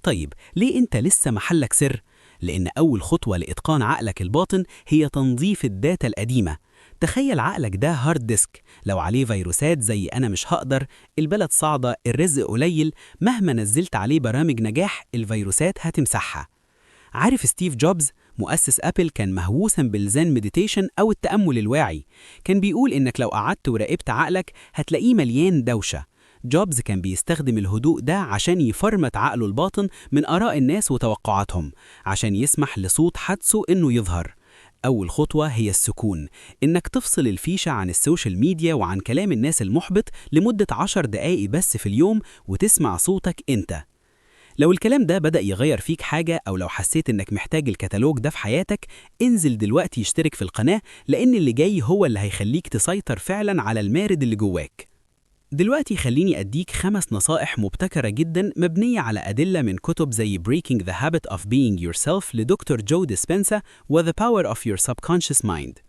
طيب ليه أنت لسه محلك سر؟ لأن أول خطوة لإتقان عقلك الباطن هي تنظيف الداتا القديمة. تخيل عقلك ده هارد ديسك، لو عليه فيروسات زي أنا مش هقدر، البلد صعدة، الرزق قليل، مهما نزلت عليه برامج نجاح الفيروسات هتمسحها. عارف ستيف جوبز مؤسس أبل كان مهووسا بالزن مديتيشن أو التأمل الواعي. كان بيقول إنك لو قعدت وراقبت عقلك هتلاقيه مليان دوشة. جوبز كان بيستخدم الهدوء ده عشان يفرمت عقله الباطن من آراء الناس وتوقعاتهم، عشان يسمح لصوت حدسه إنه يظهر. أول خطوة هي السكون، إنك تفصل الفيشة عن السوشيال ميديا وعن كلام الناس المحبط لمدة 10 دقايق بس في اليوم وتسمع صوتك أنت. لو الكلام ده بدأ يغير فيك حاجة أو لو حسيت إنك محتاج الكتالوج ده في حياتك، انزل دلوقتي اشترك في القناة، لأن اللي جاي هو اللي هيخليك تسيطر فعلا على المارد اللي جواك. دلوقتي خليني أديك 5 نصائح مبتكرة جدا مبنية على أدلة من كتب زي Breaking the Habit of Being Yourself لدكتور جو ديسبنسا و The Power of Your Subconscious Mind.